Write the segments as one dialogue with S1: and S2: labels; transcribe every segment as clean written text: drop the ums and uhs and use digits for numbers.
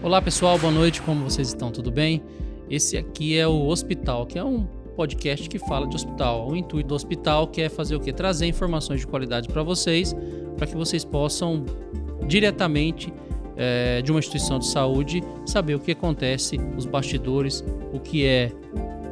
S1: Olá pessoal, boa noite, como vocês estão? Tudo bem? Esse aqui é o Hospital, que é um podcast que fala de hospital. O intuito do hospital que é fazer o quê? Trazer informações de qualidade para vocês, para que vocês possam diretamente de uma instituição de saúde saber o que acontece, os bastidores, o que é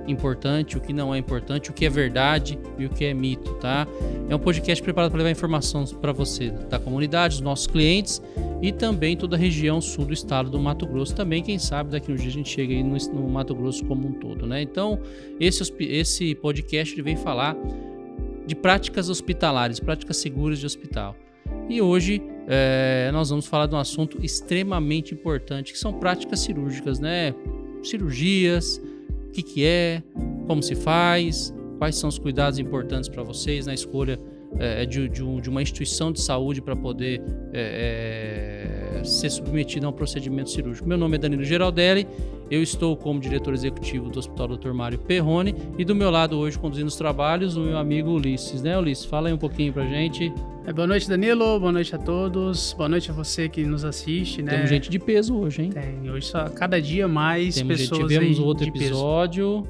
S1: importante, o que não é importante, o que é verdade e o que é mito, tá? É um podcast preparado para levar informação para você da comunidade, dos nossos clientes e também toda a região sul do estado do Mato Grosso. Também, quem sabe, daqui um dia a gente chega aí no Mato Grosso como um todo, né? Então, esse podcast ele vem falar de práticas hospitalares, práticas seguras de hospital. E hoje nós vamos falar de um assunto extremamente importante, que são práticas cirúrgicas, né? Cirurgias, o que é, como se faz, quais são os cuidados importantes para vocês na escolha de uma instituição de saúde para poder ser submetido a um procedimento cirúrgico. Meu nome é Danilo Geraldelli, eu estou como diretor executivo do Hospital Dr. Mário Perrone e do meu lado hoje conduzindo os trabalhos o meu amigo Ulisses, né Ulisses? Fala aí um pouquinho pra gente.
S2: Boa noite, Danilo, boa noite a todos, boa noite a você que nos assiste, né?
S1: Temos gente de peso hoje, hein?
S2: Tem, hoje só cada dia mais
S1: temos
S2: pessoas
S1: gente, tivemos
S2: aí
S1: outro
S2: de
S1: episódio,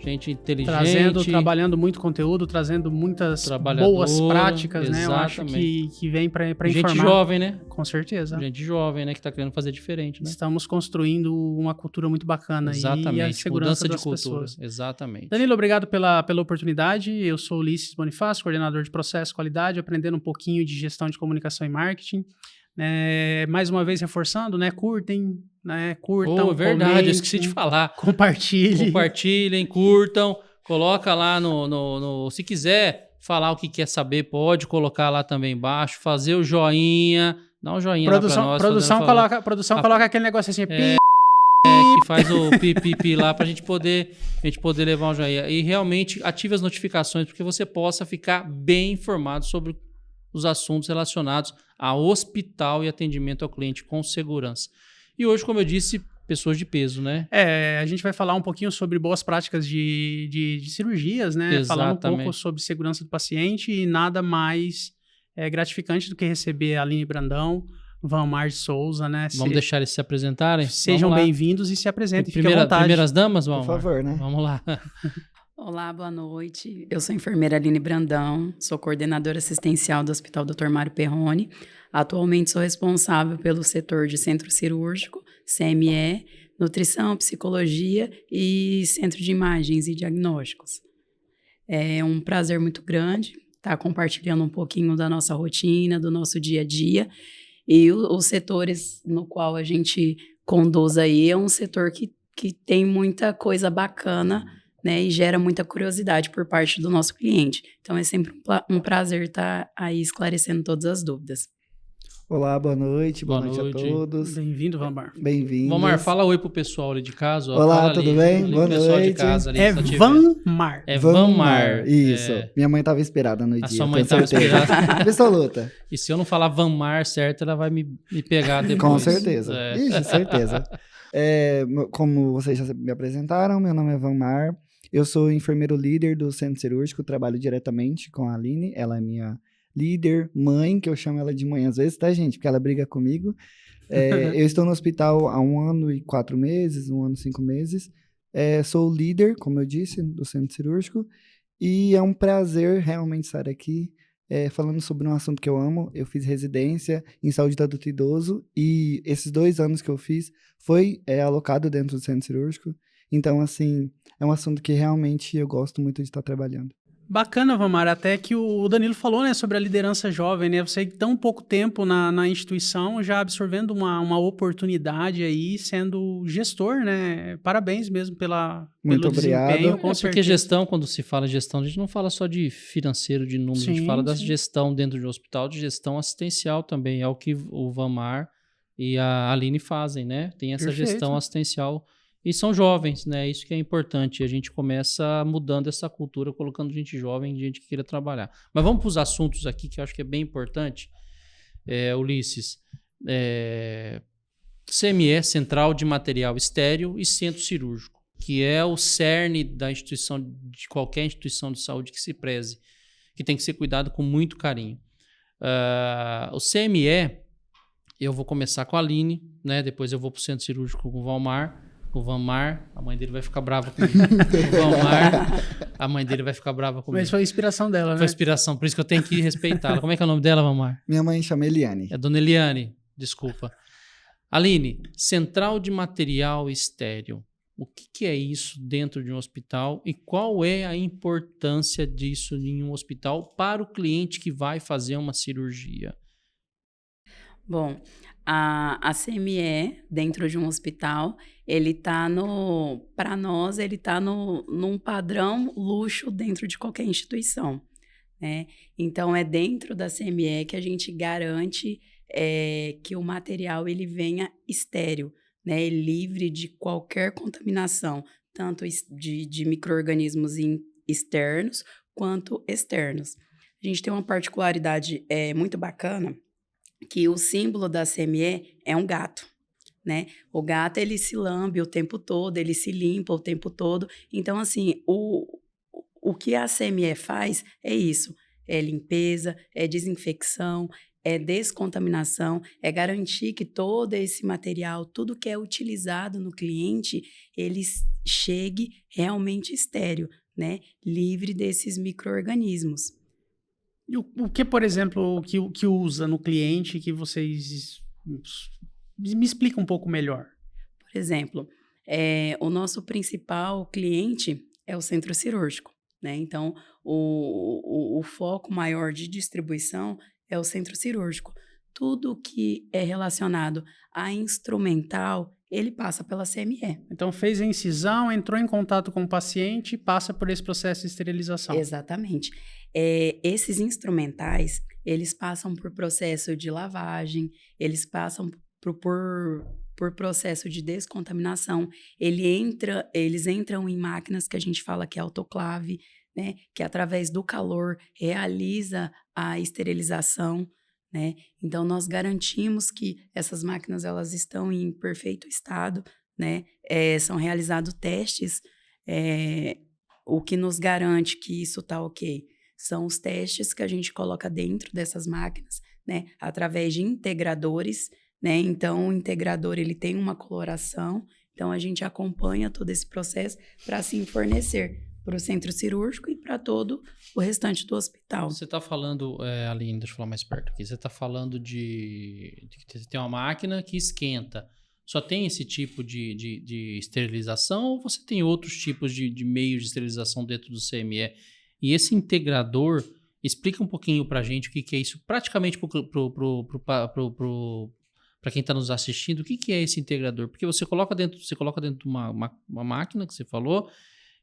S1: gente inteligente.
S2: Trabalhando muito conteúdo, trazendo muitas boas práticas, né? Eu acho que vem para informar.
S1: Gente jovem, né?
S2: Com certeza.
S1: Gente jovem, né? Que tá querendo fazer diferente, né?
S2: Estamos construindo uma cultura muito bacana.
S1: Exatamente.
S2: E a segurança
S1: mudança de
S2: das
S1: cultura.
S2: pessoas.
S1: Exatamente.
S2: Danilo, obrigado pela oportunidade. Eu sou Ulisses Bonifácio, coordenador de processo e qualidade, aprendendo um pouquinho de gestão de comunicação e marketing. Mais uma vez reforçando, né? Curtam,
S1: é verdade,
S2: comentem,
S1: eu esqueci de falar.
S2: Compartilhem,
S1: curtam, coloca lá no se quiser falar o que quer saber, pode colocar lá também embaixo, fazer o joinha, dá um joinha lá pra nós.
S2: Produção coloca aquele negócio assim,
S1: que faz o pipi lá pra gente poder levar um joinha. E realmente ative as notificações para que você possa ficar bem informado sobre os assuntos relacionados a hospital e atendimento ao cliente com segurança. E hoje, como eu disse, pessoas de peso, né?
S2: A gente vai falar um pouquinho sobre boas práticas de cirurgias, né?
S1: Exatamente.
S2: Falar um pouco sobre segurança do paciente e nada mais gratificante do que receber a Aline Brandão, Vanmar de Souza, né?
S1: Vamos deixar eles se apresentarem?
S2: Sejam bem-vindos e se apresentem, fiquem à vontade.
S1: Primeiras damas, Vanmar?
S3: Por favor, né?
S1: Vamos lá.
S4: Olá, boa noite. Eu sou a enfermeira Aline Brandão, sou coordenadora assistencial do Hospital Dr. Mário Perrone. Atualmente sou responsável pelo setor de centro cirúrgico, CME, nutrição, psicologia e centro de imagens e diagnósticos. É um prazer muito grande estar compartilhando um pouquinho da nossa rotina, do nosso dia a dia. E os setores no qual a gente conduz aí é um setor que tem muita coisa bacana, né, e gera muita curiosidade por parte do nosso cliente. Então, é sempre um prazer estar aí esclarecendo todas as dúvidas.
S3: Olá, boa noite a todos.
S2: Bem-vindo, Vanmar.
S3: Bem-vindo.
S1: Vanmar, fala oi pro pessoal ali de casa.
S3: Olá, tudo bem? Boa
S1: noite.
S3: De
S1: casa, ali,
S2: Vanmar.
S1: Vanmar.
S3: Isso. Minha mãe estava inspirada no dia.
S1: A sua mãe estava inspirada.
S3: Absoluta.
S1: E se eu não falar Vanmar certo, ela vai me pegar depois.
S3: Com certeza. Ixi, certeza. Como vocês já me apresentaram, meu nome é Vanmar. Eu sou enfermeiro líder do centro cirúrgico, trabalho diretamente com a Aline, ela é minha líder, mãe, que eu chamo ela de mãe às vezes, tá, gente? Porque ela briga comigo. Eu estou no hospital há 1 ano e 4 meses, 1 ano e 5 meses. Sou líder, como eu disse, do centro cirúrgico. E é um prazer realmente estar aqui falando sobre um assunto que eu amo. Eu fiz residência em saúde do adulto e idoso e esses 2 anos que eu fiz foi alocado dentro do centro cirúrgico. Então, assim, é um assunto que realmente eu gosto muito de estar trabalhando.
S2: Bacana, Vanmar, até que o Danilo falou, né, sobre a liderança jovem, né, você tão pouco tempo na instituição, já absorvendo uma oportunidade aí, sendo gestor, né, parabéns mesmo
S3: muito
S2: pelo
S3: obrigado.
S2: desempenho, com
S1: certeza. Porque gestão, quando se fala gestão, a gente não fala só de financeiro, de número, a gente fala da gestão dentro de um hospital, de gestão assistencial também, é o que o Vanmar e a Aline fazem, né, tem essa gestão assistencial. E são jovens, né? Isso que é importante. A gente começa mudando essa cultura, colocando gente jovem, gente que queira trabalhar. Mas vamos para os assuntos aqui, que eu acho que é bem importante. Ulisses, CME, Central de Material Estéril e Centro Cirúrgico, que é o cerne da instituição, de qualquer instituição de saúde que se preze, que tem que ser cuidado com muito carinho. O CME, Eu vou começar com a Aline, né? Depois eu vou pro centro cirúrgico com o Valmar. O Vanmar, a mãe dele vai ficar brava comigo. O Vanmar, a mãe dele vai ficar brava comigo.
S2: Mas foi a inspiração dela, né?
S1: Foi inspiração, por isso que eu tenho que respeitá-la. Como é que é o nome dela, Vanmar?
S3: Minha mãe chama Eliane.
S1: É Dona Eliane, desculpa. Aline, central de material estéril. O que é isso dentro de um hospital e qual é a importância disso em um hospital para o cliente que vai fazer uma cirurgia?
S4: Bom, a CME, dentro de um hospital, ele tá para nós, ele tá num padrão luxo dentro de qualquer instituição, né? Então, é dentro da CME que a gente garante que o material ele venha estéril, né? Livre de qualquer contaminação, tanto de micro-organismos externos quanto externos. A gente tem uma particularidade muito bacana, que o símbolo da CME é um gato, né? O gato, ele se lambe o tempo todo, ele se limpa o tempo todo. Então, assim, o que a CME faz é isso. É limpeza, é desinfecção, é descontaminação, é garantir que todo esse material, tudo que é utilizado no cliente, ele chegue realmente estéril, né? Livre desses micro-organismos.
S2: E o que, por exemplo, que usa no cliente que vocês me explica um pouco melhor?
S4: Por exemplo, o nosso principal cliente é o centro cirúrgico, né? Então, o foco maior de distribuição é o centro cirúrgico. Tudo que é relacionado a instrumental, ele passa pela CME.
S2: Então, fez a incisão, entrou em contato com o paciente e passa por esse processo de esterilização.
S4: Exatamente. Esses instrumentais, eles passam por processo de lavagem, eles passam por processo de descontaminação, eles entram em máquinas que a gente fala que é autoclave, né? Que através do calor realiza a esterilização, né? Então, nós garantimos que essas máquinas elas estão em perfeito estado, né? São realizados testes, o que nos garante que isso está ok são os testes que a gente coloca dentro dessas máquinas, né? Através de integradores, né? Então, o integrador ele tem uma coloração, então a gente acompanha todo esse processo para assim fornecer para o centro cirúrgico e para todo o restante do hospital.
S1: Você está falando, Aline, deixa eu falar mais perto aqui, você está falando de que você tem uma máquina que esquenta. Só tem esse tipo de esterilização ou você tem outros tipos de meios de esterilização dentro do CME? E esse integrador, explica um pouquinho para a gente o que é isso, praticamente para quem está nos assistindo, o que é esse integrador? Porque você coloca dentro de uma máquina que você falou,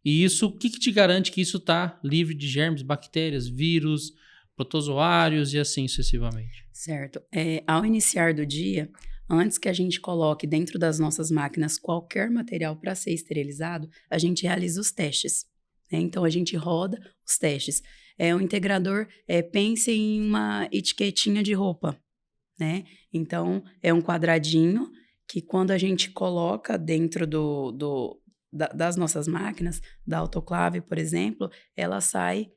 S1: e isso, o que te garante que isso está livre de germes, bactérias, vírus, protozoários e assim sucessivamente?
S4: Certo. Ao iniciar do dia, antes que a gente coloque dentro das nossas máquinas qualquer material para ser esterilizado, a gente realiza os testes, né? Então, a gente roda os testes. O integrador, pense em uma etiquetinha de roupa, né? Então, é um quadradinho que quando a gente coloca dentro das nossas máquinas, da autoclave, por exemplo, ela sai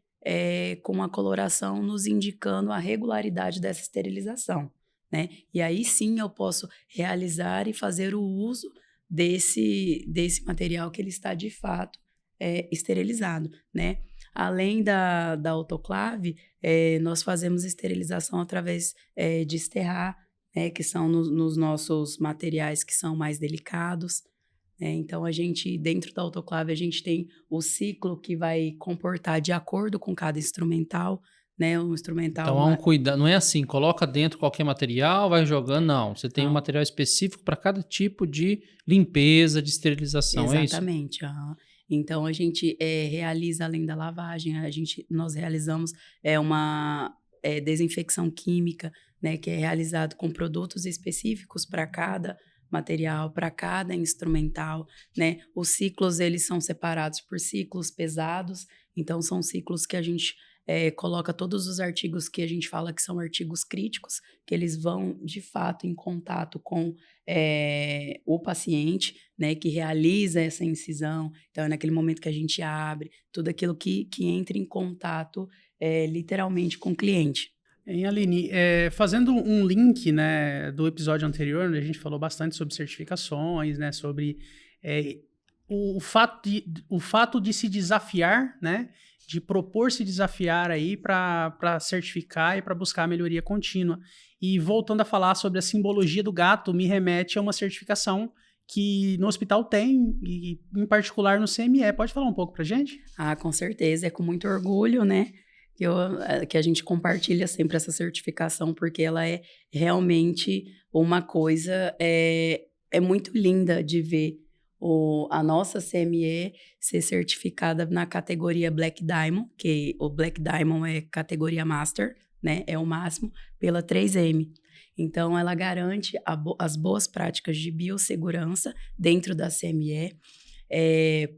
S4: com uma coloração nos indicando a regularidade dessa esterilização, né? E aí sim eu posso realizar e fazer o uso desse material que ele está de fato esterilizado, né? Além da autoclave, nós fazemos esterilização através de esterrar, que são nos nossos materiais que são mais delicados. Então, dentro da autoclave, a gente tem o ciclo que vai comportar de acordo com cada instrumental, né? Um instrumental...
S1: Então, há um cuidado. Não é assim, coloca dentro qualquer material, vai jogando. Não, você tem um material específico para cada tipo de limpeza, de esterilização, é isso?
S4: Exatamente. Então, a gente realiza, além da lavagem, nós realizamos uma desinfecção química, né? Que é realizado com produtos específicos para cada material, para cada instrumental, né? Os ciclos, eles são separados por ciclos pesados, então são ciclos que a gente coloca todos os artigos que a gente fala que são artigos críticos, que eles vão, de fato, em contato com o paciente, né? Que realiza essa incisão, então é naquele momento que a gente abre, tudo aquilo que entra em contato literalmente com o cliente.
S2: Hein, Aline, fazendo um link, né, do episódio anterior, onde a gente falou bastante sobre certificações, né, sobre o fato de se desafiar, né, de propor se desafiar aí para certificar e para buscar a melhoria contínua. E voltando a falar sobre a simbologia do gato, me remete a uma certificação que no hospital tem, e em particular no CME. Pode falar um pouco pra gente?
S4: Ah, com certeza, é com muito orgulho, né, que a gente compartilha sempre essa certificação, porque ela é realmente uma coisa muito linda de ver a nossa CME ser certificada na categoria Black Diamond, que o Black Diamond é categoria Master, né, é o máximo, pela 3M. Então, ela garante as boas práticas de biossegurança dentro da CME.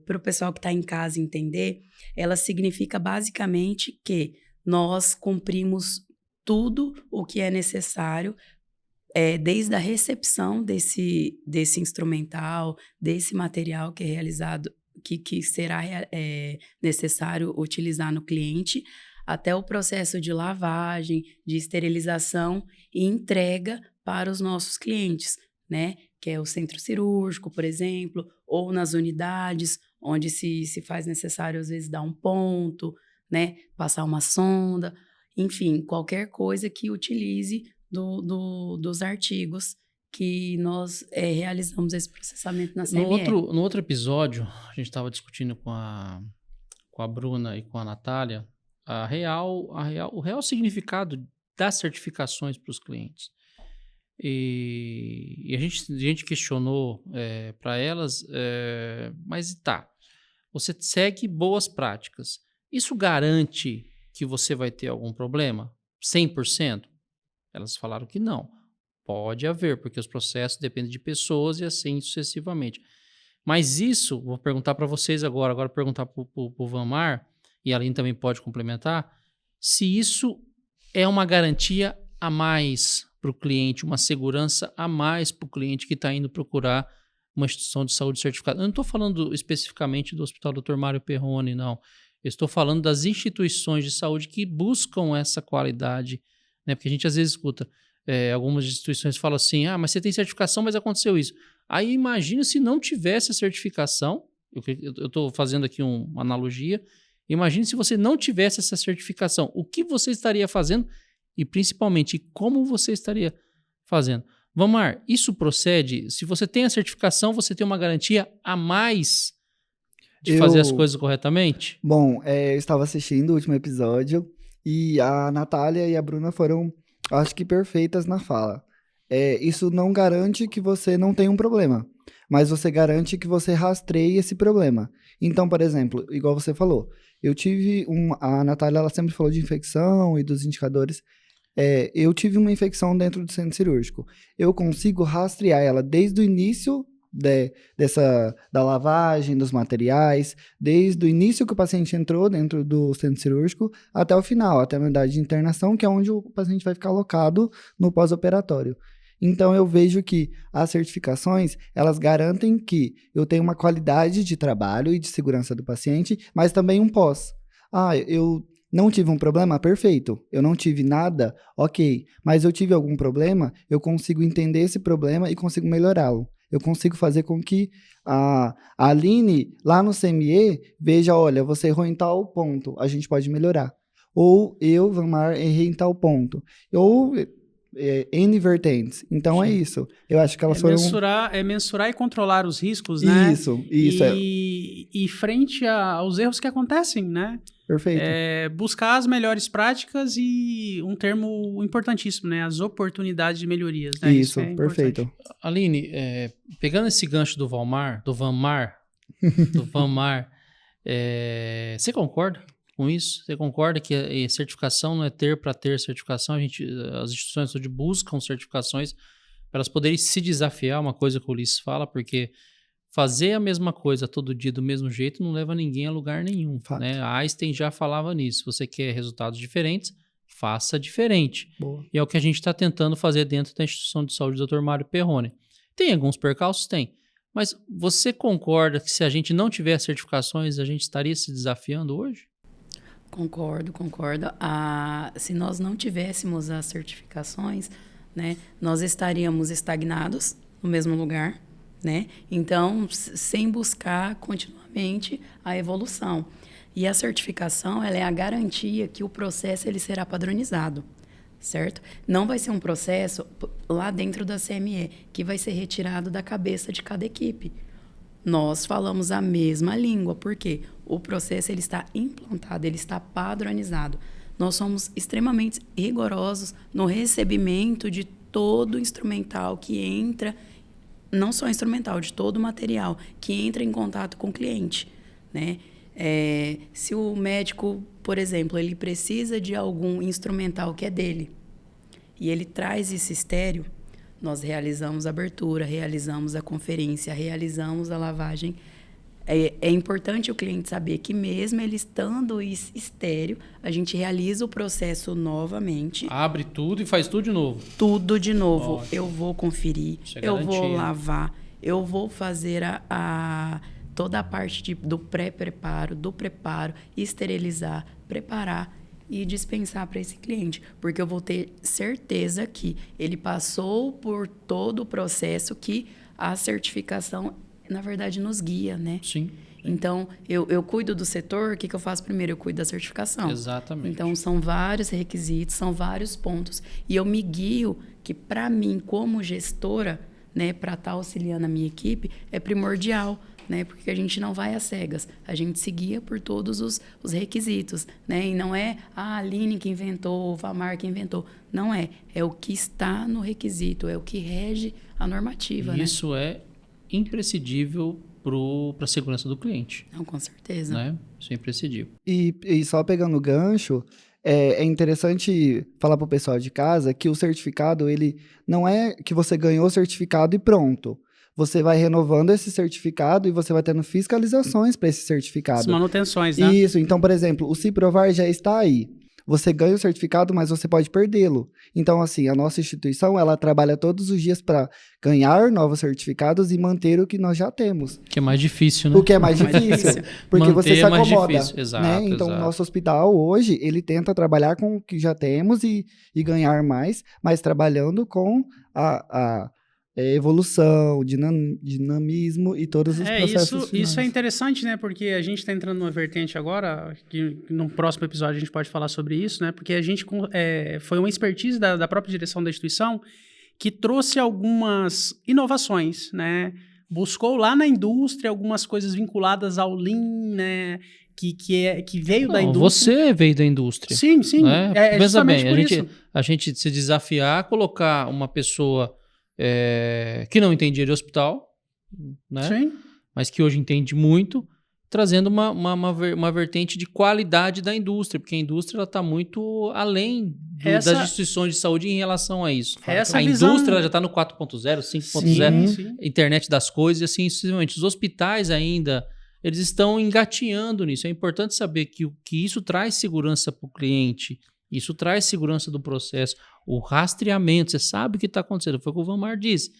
S4: Para o pessoal que está em casa entender, ela significa basicamente que nós cumprimos tudo o que é necessário, desde a recepção desse instrumental, desse material que é realizado, que será necessário utilizar no cliente, até o processo de lavagem, de esterilização e entrega para os nossos clientes, né? Que é o centro cirúrgico, por exemplo, ou nas unidades, onde se faz necessário, às vezes, dar um ponto, né? Passar uma sonda, enfim, qualquer coisa que utilize dos artigos que nós realizamos esse processamento na CME.
S1: No outro episódio, a gente estava discutindo com a Bruna e com a Natália o real significado das certificações para os clientes. E a gente questionou para elas, mas você segue boas práticas. Isso garante que você vai ter algum problema? 100%? Elas falaram que não. Pode haver, porque os processos dependem de pessoas e assim sucessivamente. Mas isso, vou perguntar para vocês agora perguntar para o Vanmar, e a Aline também pode complementar, se isso é uma garantia a mais para o cliente, uma segurança a mais para o cliente que está indo procurar uma instituição de saúde certificada. Eu não estou falando especificamente do Hospital Dr. Mário Perrone, não. Eu estou falando das instituições de saúde que buscam essa qualidade, né? Porque a gente às vezes escuta, algumas instituições falam assim, mas você tem certificação, mas aconteceu isso. Aí imagina se não tivesse a certificação, eu estou fazendo aqui uma analogia, imagine se você não tivesse essa certificação, o que você estaria fazendo e, principalmente, como você estaria fazendo. Vamar, isso procede? Se você tem a certificação, você tem uma garantia a mais de fazer as coisas corretamente?
S3: Bom, eu estava assistindo o último episódio e a Natália e a Bruna foram, acho que, perfeitas na fala. Isso não garante que você não tenha um problema, mas você garante que você rastreie esse problema. Então, por exemplo, igual você falou, a Natália, ela sempre falou de infecção e dos indicadores. Eu tive uma infecção dentro do centro cirúrgico. Eu consigo rastrear ela desde o início da lavagem dos materiais, desde o início que o paciente entrou dentro do centro cirúrgico até o final, até a unidade de internação, que é onde o paciente vai ficar alocado no pós-operatório. Então, eu vejo que as certificações, elas garantem que eu tenho uma qualidade de trabalho e de segurança do paciente, mas também um pós. Eu não tive um problema? Perfeito. Eu não tive nada? Ok. Mas eu tive algum problema? Eu consigo entender esse problema e consigo melhorá-lo. Eu consigo fazer com que a Aline, lá no CME, veja, olha, você errou em tal ponto, a gente pode melhorar. Ou eu, Vanmar, errei em tal ponto. Ou N vertentes. Então, sim, é isso. Eu acho que elas foram...
S2: mensurar e controlar os riscos, né?
S3: Isso.
S2: E frente aos erros que acontecem, né?
S3: Perfeito.
S2: Buscar as melhores práticas e um termo importantíssimo, né? As oportunidades de melhorias. Né?
S3: Isso perfeito.
S1: Aline, pegando esse gancho do Vanmar, você concorda com isso? Você concorda que a certificação não é ter para ter certificação? As instituições de saúde buscam certificações para elas poderem se desafiar, uma coisa que o Ulisses fala, porque fazer a mesma coisa todo dia do mesmo jeito não leva ninguém a lugar nenhum. Né? A Einstein já falava nisso. Se você quer resultados diferentes, faça diferente.
S3: Boa.
S1: E é o que a gente está tentando fazer dentro da instituição de saúde do Dr. Mário Perrone. Tem alguns percalços? Tem. Mas você concorda que se a gente não tiver certificações, a gente estaria se desafiando hoje?
S4: Concordo. Se nós não tivéssemos as certificações, né, nós estaríamos estagnados no mesmo lugar, né? Então, sem buscar continuamente a evolução. E a certificação, ela é a garantia que o processo ele será padronizado, certo? Não vai ser um processo lá dentro da CME que vai ser retirado da cabeça de cada equipe. Nós falamos a mesma língua, porque o processo ele está implantado, ele está padronizado. Nós somos extremamente rigorosos no recebimento de todo instrumental que entra, não só instrumental, de todo material que entra em contato com o cliente, né? Se o médico, por exemplo, ele precisa de algum instrumental que é dele e ele traz esse estéreo, nós realizamos a abertura, realizamos a conferência, realizamos a lavagem. É importante o cliente saber que mesmo ele estando estéreo, a gente realiza o processo novamente.
S1: Abre tudo e faz tudo de novo.
S4: Tudo de novo.
S1: Ótimo.
S4: Eu vou conferir, eu vou lavar, eu vou fazer toda a parte do pré-preparo, do preparo, esterilizar, preparar e dispensar para esse cliente. Porque eu vou ter certeza que ele passou por todo o processo que a certificação, na verdade, nos guia, né?
S1: Sim.
S4: Então, eu cuido do setor, o que eu faço primeiro? Eu cuido da certificação.
S1: Exatamente.
S4: Então, são vários requisitos, são vários pontos. E eu me guio que, para mim, como gestora, né, para estar auxiliando a minha equipe, é primordial, né? Porque a gente não vai às cegas, a gente se guia por todos os requisitos, né? E não é a Aline que inventou, o Vamar que inventou. Não é. É o que está no requisito, é o que rege a normativa, né?
S1: Isso é imprescindível para a segurança do cliente.
S4: Não, com certeza.
S1: Né? Isso é imprescindível.
S3: E só pegando o gancho, é interessante falar para o pessoal de casa que o certificado, ele não é que você ganhou o certificado e pronto. Você vai renovando esse certificado e você vai tendo fiscalizações para esse certificado.
S2: As manutenções, né?
S3: Isso. Então, por exemplo, o Ciprovar já está aí. Você ganha o certificado, mas você pode perdê-lo. Então, assim, a nossa instituição, ela trabalha todos os dias para ganhar novos certificados e manter o que nós já temos.
S1: Que é mais difícil, né?
S3: O que é mais difícil. Porque
S1: Manter
S3: você se
S1: é mais
S3: acomoda.
S1: difícil. Exato,
S3: né? Então,
S1: exato.
S3: o nosso hospital, hoje, ele tenta trabalhar com o que já temos e ganhar mais, mas trabalhando com a evolução, dinamismo e todos os processos finais.
S2: Isso é interessante, né? Porque a gente está entrando numa vertente agora, que no próximo episódio a gente pode falar sobre isso, né? Porque a gente foi uma expertise da própria direção da instituição que trouxe algumas inovações, né? Buscou lá na indústria algumas coisas vinculadas ao Lean, né? Que veio da indústria.
S1: Você veio da indústria.
S2: Sim.
S1: Né? Pensa bem,
S2: por
S1: a gente se desafiar a colocar uma pessoa que não entendia de hospital, né?
S2: Sim.
S1: Mas que hoje entende muito, trazendo uma vertente de qualidade da indústria, porque a indústria está muito além das instituições de saúde em relação a isso.
S2: Essa
S1: a indústria já está no 4.0, 5.0, internet das coisas e assim sucessivamente. Os hospitais ainda, eles estão engatinhando nisso. É importante saber que isso traz segurança para o cliente, isso traz segurança do processo, o rastreamento, você sabe o que está acontecendo. Foi o que o Vamar disse.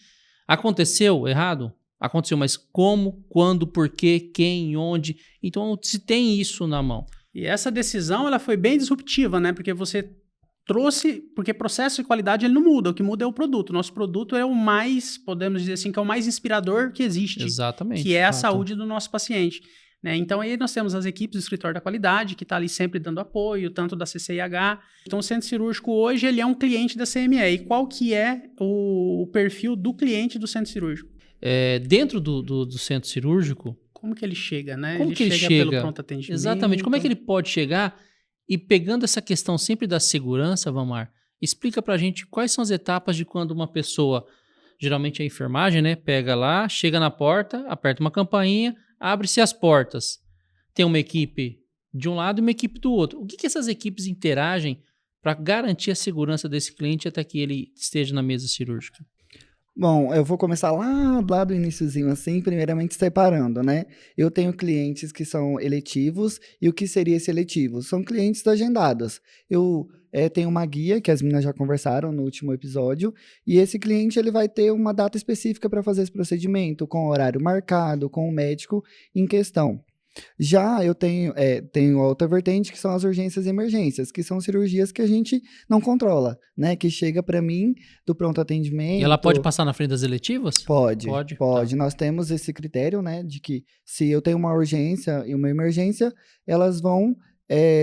S1: Aconteceu errado? Aconteceu, mas como, quando, por quê, quem, onde? Então, se tem isso na mão.
S2: E essa decisão, ela foi bem disruptiva, né? Porque você trouxe... Porque processo de qualidade, ele não muda. O que muda é o produto. Nosso produto é o mais, podemos dizer assim, que é o mais inspirador que existe.
S1: Exatamente.
S2: Que é a saúde do nosso paciente. Né? Então, aí nós temos as equipes do escritório da qualidade, que está ali sempre dando apoio, tanto da CCIH. Então, o centro cirúrgico hoje, ele é um cliente da CME. E qual que é o perfil do cliente do centro cirúrgico?
S1: Dentro do centro cirúrgico...
S2: Como que ele chega, né?
S1: Como ele chega pelo
S2: pronto atendimento.
S1: Exatamente. Como é que ele pode chegar? E pegando essa questão sempre da segurança, Vamar, explica pra gente quais são as etapas de quando uma pessoa, geralmente a enfermagem, né? Pega lá, chega na porta, aperta uma campainha, abre-se as portas. Tem uma equipe de um lado e uma equipe do outro. O que essas equipes interagem para garantir a segurança desse cliente até que ele esteja na mesa cirúrgica?
S3: Bom, eu vou começar lá do iniciozinho assim, primeiramente separando, né? Eu tenho clientes que são eletivos, e o que seria esse eletivo? São clientes agendados. Eu tenho uma guia, que as meninas já conversaram no último episódio, e esse cliente ele vai ter uma data específica para fazer esse procedimento, com horário marcado, com o médico em questão. Já eu tenho outra vertente, que são as urgências e emergências, que são cirurgias que a gente não controla, né? Que chega para mim do pronto atendimento.
S1: E ela pode passar na frente das eletivas?
S3: Pode.
S1: Tá.
S3: Nós temos esse critério, né? De que se eu tenho uma urgência e uma emergência, elas vão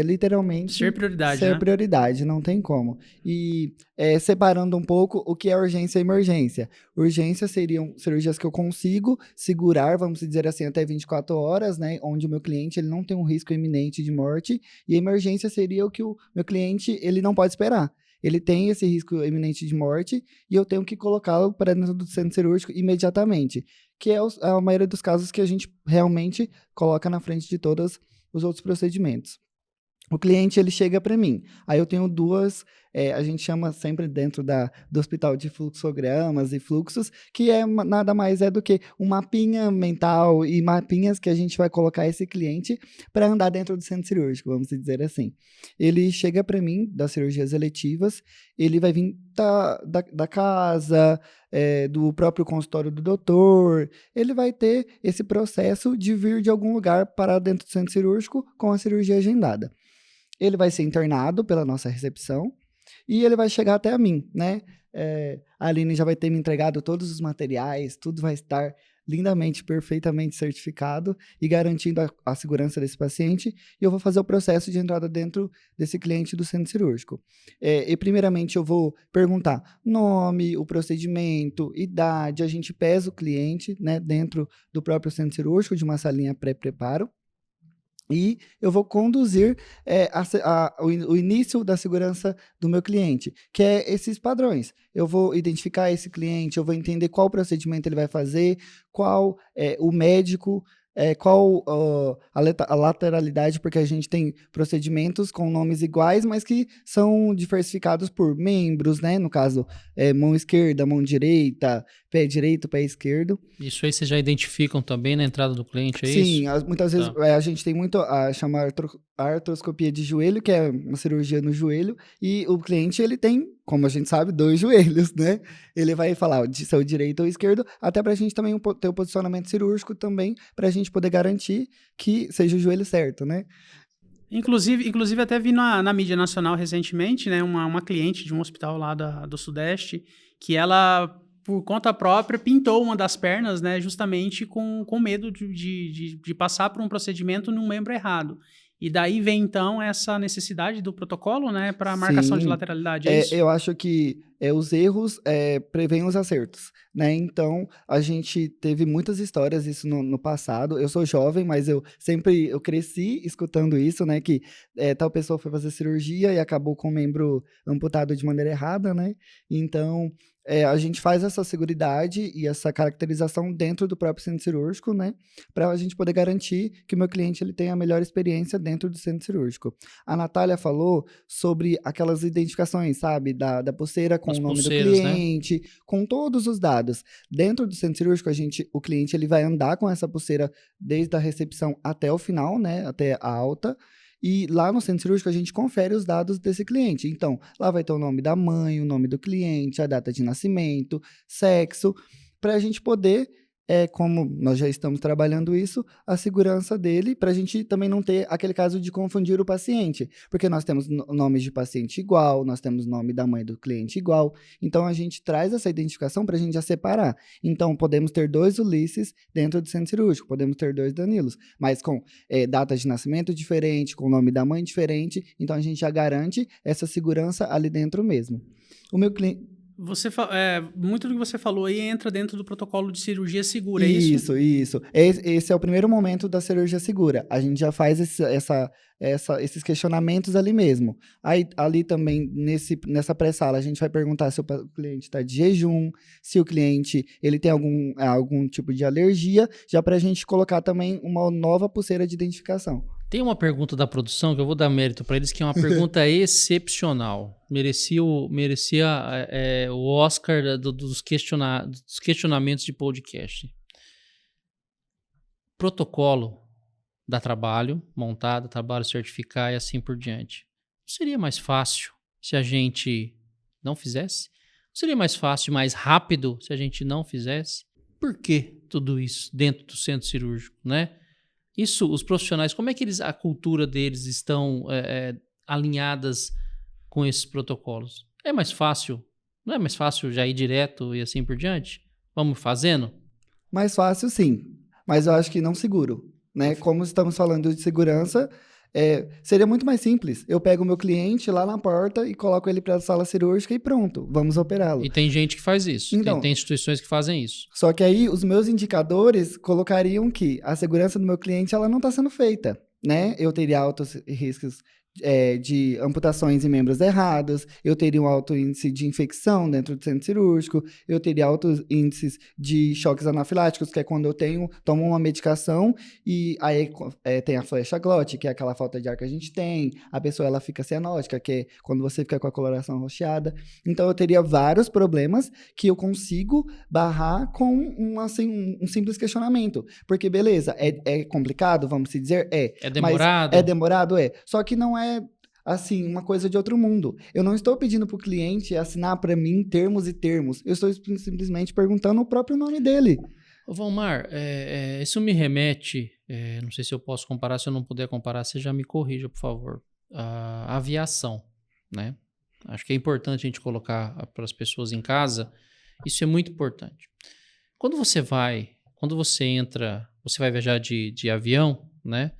S3: literalmente
S2: Ser prioridade,
S3: ser
S2: né?
S3: prioridade, não tem como. E separando um pouco o que é urgência e emergência. Urgência seriam cirurgias que eu consigo segurar, vamos dizer assim, até 24 horas, né? Onde o meu cliente ele não tem um risco iminente de morte. E emergência seria o que o meu cliente ele não pode esperar. Ele tem esse risco iminente de morte e eu tenho que colocá-lo para dentro do centro cirúrgico imediatamente, que é a maioria dos casos que a gente realmente coloca na frente de todos os outros procedimentos. O cliente, ele chega para mim. Aí eu tenho duas, a gente chama sempre dentro do hospital de fluxogramas e fluxos, que nada mais do que um mapinha mental e mapinhas que a gente vai colocar esse cliente para andar dentro do centro cirúrgico, vamos dizer assim. Ele chega para mim das cirurgias eletivas, ele vai vir da casa, do próprio consultório do doutor, ele vai ter esse processo de vir de algum lugar para dentro do centro cirúrgico com a cirurgia agendada. Ele vai ser internado pela nossa recepção e ele vai chegar até a mim, né? A Aline já vai ter me entregado todos os materiais, tudo vai estar lindamente, perfeitamente certificado e garantindo a segurança desse paciente. E eu vou fazer o processo de entrada dentro desse cliente do centro cirúrgico. E primeiramente eu vou perguntar nome, o procedimento, idade, a gente pesa o cliente, né, dentro do próprio centro cirúrgico, de uma salinha pré-preparo. E eu vou conduzir o início da segurança do meu cliente, que é esses padrões. Eu vou identificar esse cliente, eu vou entender qual procedimento ele vai fazer, qual o médico, qual a lateralidade, porque a gente tem procedimentos com nomes iguais, mas que são diversificados por membros, né? No caso, mão esquerda, mão direita, pé direito, pé esquerdo.
S1: Isso aí vocês já identificam também na entrada do cliente, é isso?
S3: Sim, muitas vezes a gente tem muito a chamar artroscopia de joelho, que é uma cirurgia no joelho, e o cliente ele tem, como a gente sabe, 2 joelhos, né? Ele vai falar se é o direito ou esquerdo, até pra gente também ter o posicionamento cirúrgico também, pra gente poder garantir que seja o joelho certo, né?
S2: Inclusive até vi na mídia nacional recentemente, né, uma cliente de um hospital lá do Sudeste, que ela, por conta própria, pintou uma das pernas, né, justamente com medo de passar por um procedimento num membro errado. E daí vem, então, essa necessidade do protocolo, né, para marcação de lateralidade, é isso?
S3: Eu acho que os erros prevêem os acertos, né? Então, a gente teve muitas histórias disso no passado. Eu sou jovem, mas eu cresci escutando isso, né? Que tal pessoa foi fazer cirurgia e acabou com o membro amputado de maneira errada, né? Então, a gente faz essa seguridade e essa caracterização dentro do próprio centro cirúrgico, né? Para a gente poder garantir que o meu cliente ele tenha a melhor experiência dentro do centro cirúrgico. A Natália falou sobre aquelas identificações, sabe? Da pulseira com o nome do cliente, né? Com todos os dados. Dentro do centro cirúrgico, o cliente ele vai andar com essa pulseira desde a recepção até o final, né? Até a alta. E lá no centro cirúrgico a gente confere os dados desse cliente. Então, lá vai ter o nome da mãe, o nome do cliente, a data de nascimento, sexo, para a gente poder, como nós já estamos trabalhando isso, a segurança dele, para a gente também não ter aquele caso de confundir o paciente. Porque nós temos nomes de paciente igual, nós temos nome da mãe do cliente igual. Então, a gente traz essa identificação para a gente já separar. Então, podemos ter 2 Ulisses dentro do centro cirúrgico, podemos ter 2 Danilos, mas com data de nascimento diferente, com o nome da mãe diferente. Então, a gente já garante essa segurança ali dentro mesmo. O meu cliente...
S2: Muito do que você falou aí entra dentro do protocolo de cirurgia segura, é isso?
S3: Isso. Esse é o primeiro momento da cirurgia segura. A gente já faz esses questionamentos ali mesmo. Aí, ali também, nessa pré-sala, a gente vai perguntar se o cliente está de jejum, se o cliente ele tem algum tipo de alergia, já para a gente colocar também uma nova pulseira de identificação.
S1: Tem uma pergunta da produção que eu vou dar mérito para eles, que é uma pergunta excepcional. Merecia o Oscar dos questionamentos de podcast. Protocolo dá trabalho, montar, dá trabalho certificar e assim por diante. Não seria mais fácil se a gente não fizesse? Não seria mais fácil e mais rápido se a gente não fizesse? Por que tudo isso dentro do centro cirúrgico, né? Isso, os profissionais, como é que a cultura deles estão alinhadas com esses protocolos? É mais fácil? Não é mais fácil já ir direto e assim por diante? Vamos fazendo?
S3: Mais fácil, sim. Mas eu acho que não seguro, né? Como estamos falando de segurança, seria muito mais simples. Eu pego o meu cliente lá na porta e coloco ele para a sala cirúrgica e pronto, vamos operá-lo.
S1: E tem gente que faz isso.
S3: Então,
S1: tem instituições que fazem isso.
S3: Só que aí os meus indicadores colocariam que a segurança do meu cliente ela não está sendo feita, né? Eu teria altos riscos de amputações em membros errados, eu teria um alto índice de infecção dentro do centro cirúrgico, eu teria altos índices de choques anafiláticos, que é quando eu tomo uma medicação e aí tem a flecha glote, que é aquela falta de ar que a gente tem, a pessoa ela fica cianótica, que é quando você fica com a coloração roxeada. Então eu teria vários problemas que eu consigo barrar com um simples questionamento. Porque beleza, é complicado, vamos se dizer?
S1: É demorado?
S3: Mas é demorado, Só que não é assim, uma coisa de outro mundo. Eu não estou pedindo para o cliente assinar para mim termos e termos. Eu estou simplesmente perguntando o próprio nome dele.
S1: Ô Valmar, isso me remete, não sei se eu posso comparar, se eu não puder comparar, você já me corrija, por favor, a aviação, né? Acho que é importante a gente colocar para as pessoas em casa, isso é muito importante. Quando você entra, você vai viajar de avião, né?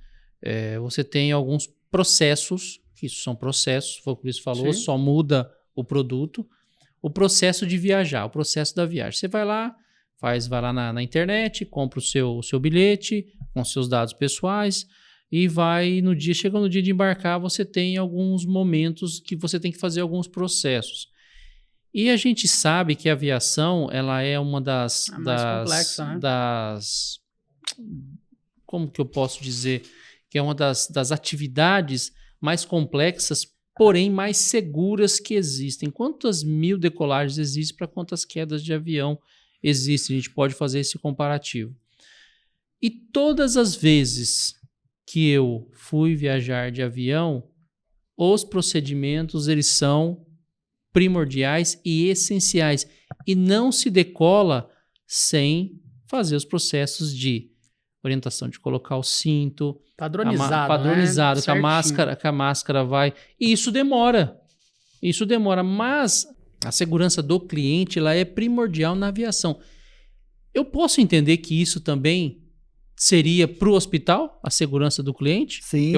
S1: Você tem alguns processos, que isso são processos, foi o que o Luiz falou,
S2: Sim.
S1: só muda o produto, o processo de viajar, o processo da viagem. Você vai lá, vai lá na internet, compra o seu bilhete com seus dados pessoais e chegando no dia de embarcar, você tem alguns momentos que você tem que fazer alguns processos. E a gente sabe que a aviação, ela é uma das
S2: complexa, né?
S1: Como que eu posso dizer? Que é uma das atividades mais complexas, porém mais seguras que existem. Quantas 1000 decolagens existem para quantas quedas de avião existem? A gente pode fazer esse comparativo. E todas as vezes que eu fui viajar de avião, os procedimentos eles são primordiais e essenciais. E não se decola sem fazer os processos de orientação de colocar o cinto, padronizado,
S2: né?
S1: que a máscara vai. E isso demora, mas a segurança do cliente ela é primordial na aviação. Eu posso entender que isso também seria para o hospital, a segurança do cliente?
S3: Sim,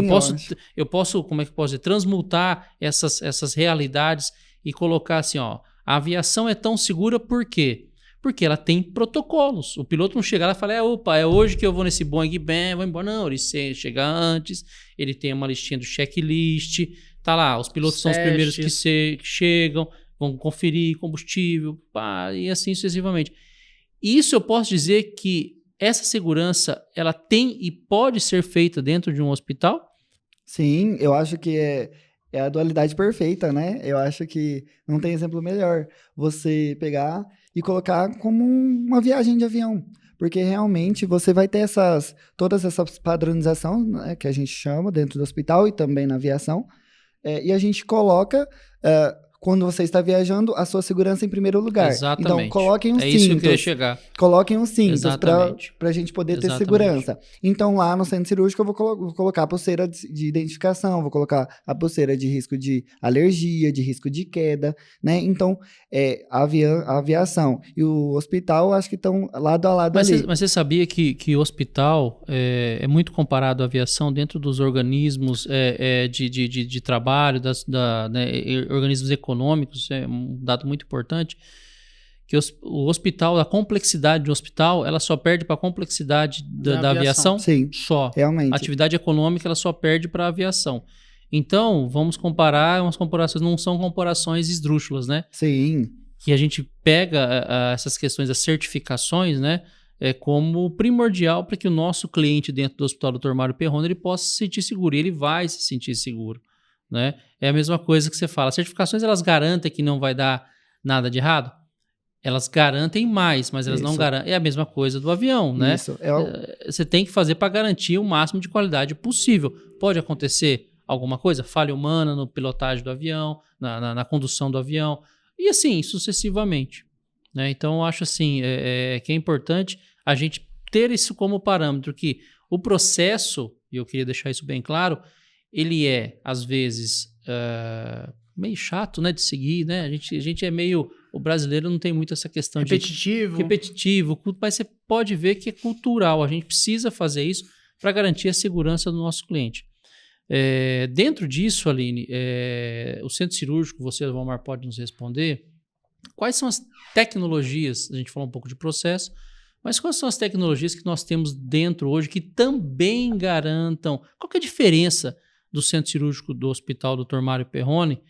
S1: eu posso, como é que eu posso dizer, transmutar essas realidades e colocar assim, ó, a aviação é tão segura por quê? Porque ela tem protocolos. O piloto não chega lá e fala, opa, é hoje que eu vou nesse Boeing bem, vou embora. Não, ele chega antes, ele tem uma listinha do checklist, tá lá, os pilotos são os primeiros que chegam, vão conferir combustível, e assim sucessivamente. Isso eu posso dizer que essa segurança, ela tem e pode ser feita dentro de um hospital?
S3: Sim, eu acho que é a dualidade perfeita, né? Eu acho que não tem exemplo melhor. Você pegar e colocar como uma viagem de avião. Porque realmente você vai ter todas essas padronizações, né, que a gente chama dentro do hospital e também na aviação. E a gente coloca, quando você está viajando, a sua segurança em primeiro lugar.
S1: Exatamente.
S3: Então, coloquem os cintos.
S1: É isso que eu queria chegar.
S3: Coloquem os cintos para a gente poder ter
S1: Exatamente.
S3: segurança. Então, lá no centro cirúrgico, eu vou colocar a pulseira de identificação, vou colocar a pulseira de risco de alergia, de risco de queda, né? Então, a aviação e o hospital, acho que estão lado a lado ali.
S1: Mas você sabia que o hospital é muito comparado à aviação dentro dos organismos de trabalho, organismos econômicos, é um dado muito importante, que o hospital, a complexidade do hospital, ela só perde para a complexidade da aviação.
S3: Sim,
S1: só.
S3: Realmente.
S1: A atividade econômica, ela só perde para a aviação. Então, vamos comparar, umas comparações, não são comparações esdrúxulas, né?
S3: Sim.
S1: Que a gente pega essas questões das certificações, né? Como primordial para que o nosso cliente dentro do Hospital Dr. Mário Perrone ele possa se sentir seguro, e ele vai se sentir seguro. Né? É a mesma coisa que você fala. As certificações, elas garantem que não vai dar nada de errado? Elas garantem mais, mas elas não garantem. É a mesma coisa do avião, né?
S3: Isso.
S1: Você tem que fazer para garantir o máximo de qualidade possível. Pode acontecer alguma coisa, falha humana no pilotagem do avião, na condução do avião, e assim, sucessivamente. Né? Então, eu acho assim, que é importante a gente ter isso como parâmetro, que O processo, e eu queria deixar isso bem claro, ele é, às vezes, meio chato, né, de seguir, né? A gente é meio... O brasileiro não tem muito essa questão repetitivo, mas você pode ver que é cultural. A gente precisa fazer isso para garantir a segurança do nosso cliente. Dentro disso, Aline, o centro cirúrgico, você, Valmar, pode nos responder, quais são as tecnologias, a gente falou um pouco de processo, mas quais são as tecnologias que nós temos dentro hoje que também garantam, qual que é a diferença do centro cirúrgico do Hospital Dr. Mário Perrone?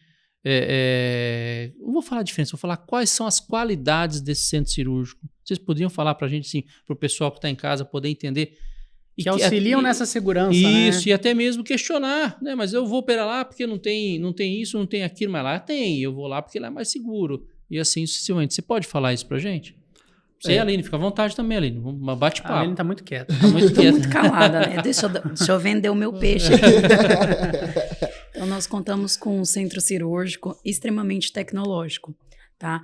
S1: Não vou falar a diferença, vou falar quais são as qualidades desse centro cirúrgico. Vocês poderiam falar para a gente, assim, para o pessoal que está em casa poder entender.
S2: Que auxiliam nessa segurança,
S1: isso,
S2: né?
S1: E até mesmo questionar, né? Mas eu vou operar lá porque não tem isso, não tem aquilo, mas lá tem. Eu vou lá porque lá é mais seguro. E assim sucessivamente. Você pode falar isso pra gente? Você e a Aline, fica à vontade também, Aline. Bate-papo.
S2: A Aline tá muito quieta.
S4: Tô muito calada, né? Deixa eu vender o meu peixe aqui. Então, nós contamos com um centro cirúrgico extremamente tecnológico, tá?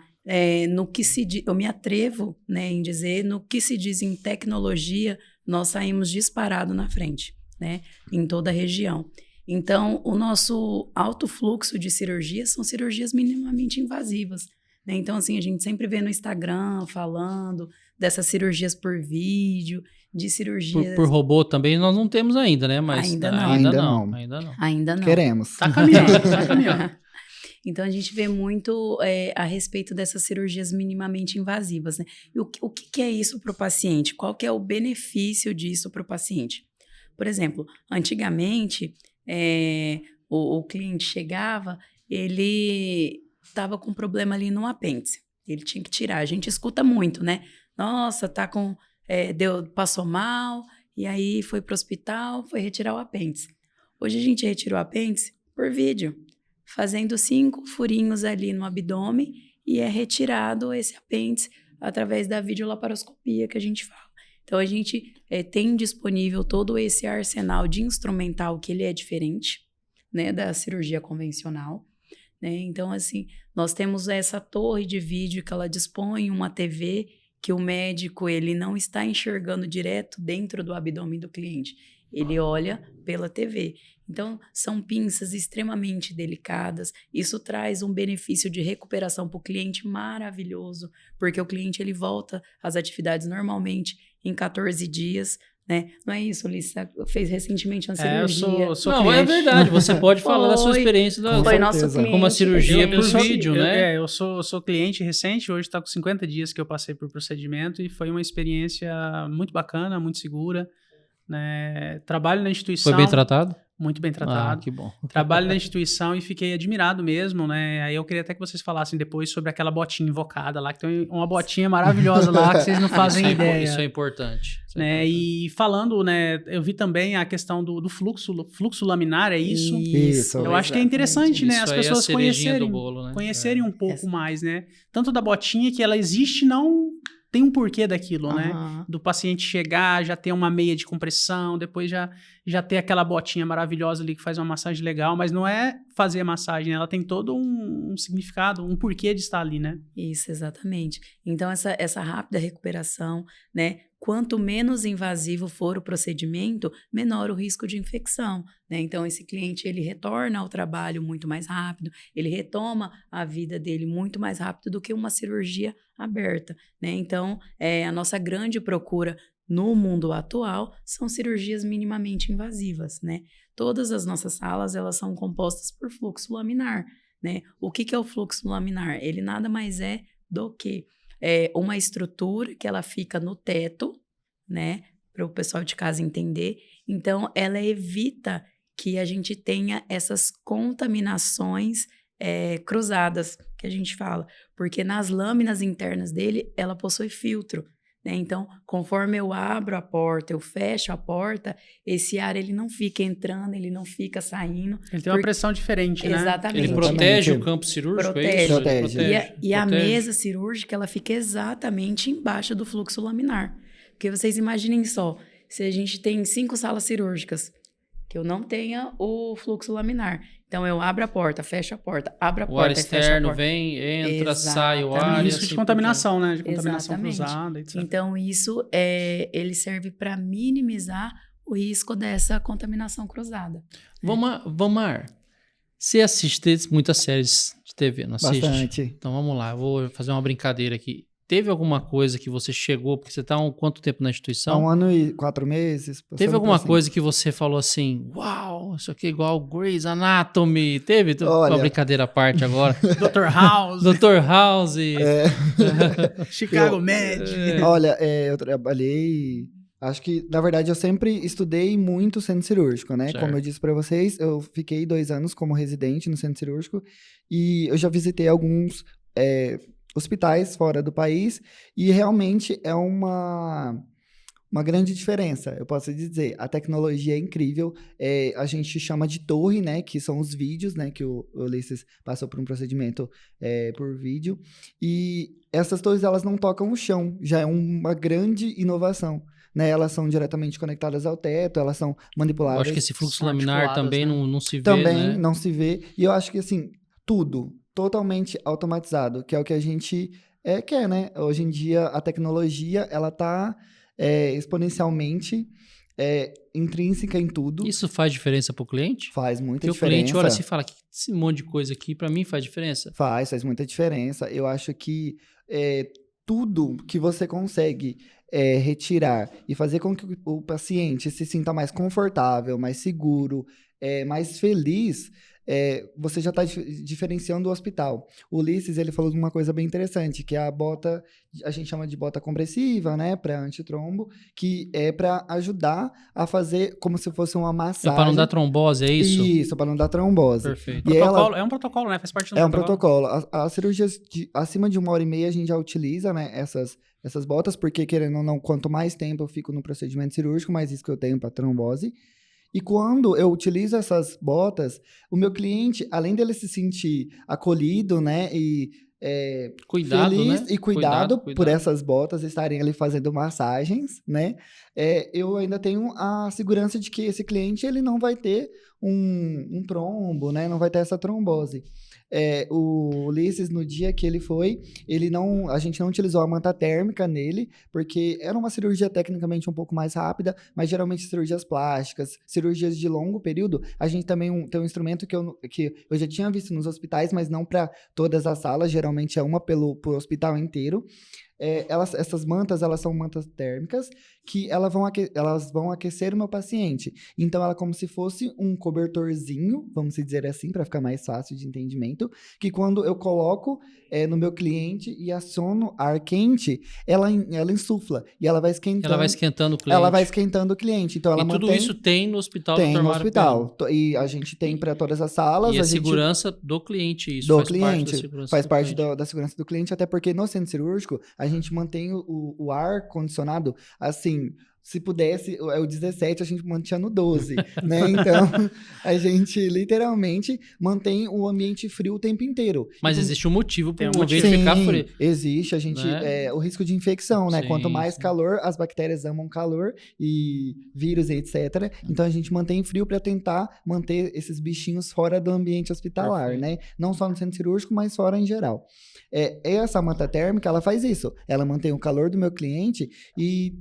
S4: Eu me atrevo, né, em dizer, no que se diz em tecnologia, nós saímos disparado na frente, né, em toda a região. Então, o nosso alto fluxo de cirurgias são cirurgias minimamente invasivas, né? Então, assim, a gente sempre vê no Instagram falando dessas cirurgias por vídeo, de cirurgias...
S1: Por robô também nós não temos ainda, né? Mas
S4: Ainda
S1: não.
S4: Ainda não.
S3: Queremos.
S2: Tá caminhando.
S4: Então, a gente vê muito a respeito dessas cirurgias minimamente invasivas, né? E o que é isso para o paciente? Qual que é o benefício disso para o paciente? Por exemplo, antigamente, o cliente chegava, ele estava com problema ali no apêndice. Ele tinha que tirar. A gente escuta muito, né? Nossa, tá com... passou mal, e aí foi para o hospital, foi retirar o apêndice. Hoje a gente retira o apêndice por vídeo, fazendo 5 furinhos ali no abdômen e é retirado esse apêndice através da videolaparoscopia que a gente fala. Então, a gente tem disponível todo esse arsenal de instrumental que ele é diferente, né, da cirurgia convencional, né? Então, assim, nós temos essa torre de vídeo que ela dispõe uma TV que o médico ele não está enxergando direto dentro do abdômen do cliente. Ele olha pela TV. Então, são pinças extremamente delicadas. Isso traz um benefício de recuperação para o cliente maravilhoso, porque o cliente ele volta às atividades normalmente em 14 dias, né? Não é isso, Ulisses? Fez recentemente uma cirurgia.
S2: Eu sou
S1: não,
S2: cliente.
S1: é verdade. Você pode falar da sua experiência
S4: Foi nosso cliente.
S1: como uma cirurgia por vídeo, né?
S2: Eu sou cliente recente, hoje está com 50 dias que eu passei por procedimento e foi uma experiência muito bacana, muito segura, né? Trabalho na instituição.
S1: Foi bem tratado?
S2: Muito bem tratado.
S1: Que bom.
S2: Trabalho na instituição e fiquei admirado mesmo, né? Aí eu queria até que vocês falassem depois sobre aquela botinha invocada lá, que tem uma botinha maravilhosa lá que vocês não fazem ideia.
S1: Isso é importante.
S2: Né? E falando, né, eu vi também a questão do fluxo laminar, é isso?
S3: Isso.
S2: Eu acho que é interessante, né, as pessoas
S1: do bolo, né?
S2: conhecerem um pouco mais, né? Tanto da botinha, que ela existe, não tem um porquê daquilo, né? Do paciente chegar, já ter uma meia de compressão, depois já ter aquela botinha maravilhosa ali que faz uma massagem legal, mas não é fazer a massagem, né? Ela tem todo um significado, um porquê de estar ali, né?
S4: Isso, exatamente. Então, essa rápida recuperação, né? Quanto menos invasivo for o procedimento, menor o risco de infecção, né? Então, esse cliente, ele retorna ao trabalho muito mais rápido, ele retoma a vida dele muito mais rápido do que uma cirurgia aberta, né? Então, a nossa grande procura no mundo atual são cirurgias minimamente invasivas, né? Todas as nossas salas, elas são compostas por fluxo laminar, né? O que é o fluxo laminar? Ele nada mais é do que uma estrutura que ela fica no teto, né? Para o pessoal de casa entender. Então, ela evita que a gente tenha essas contaminações cruzadas, que a gente fala. Porque nas lâminas internas dele, ela possui filtro, né? Então, conforme eu abro a porta, eu fecho a porta, esse ar ele não fica entrando, ele não fica saindo.
S2: Ele tem uma pressão diferente, né?
S4: Exatamente.
S1: Ele protege o campo cirúrgico, é isso?
S3: Protege.
S4: E a mesa cirúrgica, ela fica exatamente embaixo do fluxo laminar. Porque vocês imaginem só, se a gente tem 5 salas cirúrgicas, que eu não tenha o fluxo laminar. Então, eu abro a porta, fecho a porta, abro a porta,
S1: o ar
S4: fecho a
S1: externo
S4: porta.
S1: vem, entra, sai o
S4: Exatamente.
S1: ar.
S2: E risco de contaminação, né? De contaminação
S4: Exatamente.
S2: cruzada, etc.
S4: Então, isso ele serve para minimizar o risco dessa contaminação cruzada.
S1: Vamar, você assiste muitas séries de TV, não assiste?
S3: Bastante.
S1: Então vamos lá, eu vou fazer uma brincadeira aqui. Teve alguma coisa que você chegou, porque você está há quanto tempo na
S3: Há
S1: instituição?
S3: 1 ano e 4 meses.
S1: Teve
S3: passando
S1: alguma
S3: por
S1: coisa que você falou assim, uau, isso aqui é igual Grey's Anatomy? Teve?
S3: Olha.
S1: Uma brincadeira à parte agora.
S2: Dr. House,
S1: Dr. House.
S2: Chicago Med.
S3: Olha, eu trabalhei. Acho que, na verdade, eu sempre estudei muito centro cirúrgico, né?
S1: Certo.
S3: Como eu disse pra vocês, eu fiquei 2 anos como residente no centro cirúrgico e eu já visitei alguns hospitais fora do país e realmente é uma grande diferença, eu posso dizer. A tecnologia é incrível, a gente chama de torre, né? Que são os vídeos, né? Que o Ulisses passou por um procedimento por vídeo. E essas torres, elas não tocam o chão, já é uma grande inovação. Né, elas são diretamente conectadas ao teto, elas são
S1: Eu
S3: manipuladas.
S1: acho que esse fluxo
S2: São
S1: laminar
S2: articuladas,
S1: também
S2: né?
S1: não se vê,
S3: Também
S1: né?
S3: não se vê. E eu acho que, assim, tudo totalmente automatizado, que é o que a gente quer, né? Hoje em dia, a tecnologia, ela tá exponencialmente intrínseca em tudo.
S1: Isso faz diferença para o cliente?
S3: Faz muita
S1: Porque o
S3: diferença.
S1: cliente olha assim e fala, que esse monte de coisa aqui para mim faz diferença?
S3: Faz muita diferença. Eu acho que tudo que você consegue retirar e fazer com que o paciente se sinta mais confortável, mais seguro, mais feliz, você já está diferenciando o hospital. O Ulisses, ele falou de uma coisa bem interessante, que é a bota, a gente chama de bota compressiva, né, para antitrombo, que é para ajudar a fazer como se fosse uma
S1: É
S3: massagem.
S1: para não dar trombose, é isso?
S3: Isso, para não dar trombose.
S1: Perfeito.
S3: E ela-
S2: É um protocolo, né? Faz parte do
S3: É um protocolo. As cirurgias acima de 1h30 a gente já utiliza, né, essas botas, porque querendo ou não, quanto mais tempo eu fico no procedimento cirúrgico, mais risco eu tenho para trombose. E quando eu utilizo essas botas, o meu cliente, além dele se sentir acolhido, né, e
S1: Cuidado,
S3: feliz
S1: né?
S3: e cuidado por
S1: Cuidado.
S3: essas botas estarem ali fazendo massagens, né, eu ainda tenho a segurança de que esse cliente ele não vai ter um trombo, né, não vai ter essa trombose. O Ulisses, no dia que ele foi, a gente não utilizou a manta térmica nele, porque era uma cirurgia tecnicamente um pouco mais rápida, mas geralmente cirurgias plásticas, cirurgias de longo período, a gente também tem um instrumento que eu já tinha visto nos hospitais, mas não para todas as salas, geralmente é uma pro hospital inteiro. Essas mantas, elas são mantas térmicas que elas vão aquecer o meu paciente. Então, ela é como se fosse um cobertorzinho, vamos dizer assim, para ficar mais fácil de entendimento, que quando eu coloco no meu cliente e aciono ar quente, ela insufla e ela vai esquentando.
S1: Ela vai esquentando o cliente.
S3: Ela vai esquentando o cliente. Então, ela
S1: E tudo
S3: mantém...
S1: isso tem no hospital
S3: Tem
S1: Dr.
S3: no
S1: Mário
S3: hospital. E a gente tem para todas as salas.
S1: E a
S3: gente...
S1: segurança do cliente, isso
S3: do
S1: faz
S3: cliente,
S1: parte da segurança
S3: faz
S1: do
S3: parte
S1: cliente.
S3: da segurança do cliente, até porque no centro cirúrgico a gente mantém o ar condicionado assim. Se pudesse, o 17 a gente mantinha no 12, né? Então, a gente literalmente mantém o ambiente frio o tempo inteiro.
S1: Mas existe um motivo para
S2: Tem
S1: o
S2: um
S1: ambiente
S2: motivo.
S1: ficar frio.
S3: Existe, a gente,
S1: Né?
S3: o risco de infecção, né?
S1: Sim,
S3: Quanto mais
S1: sim.
S3: calor, as bactérias amam calor e vírus e etc. Então, a gente mantém frio para tentar manter esses bichinhos fora do ambiente hospitalar,
S1: Perfeito.
S3: né? Não só no centro cirúrgico, mas fora em geral. Essa manta térmica, ela faz isso. Ela mantém o calor do meu cliente e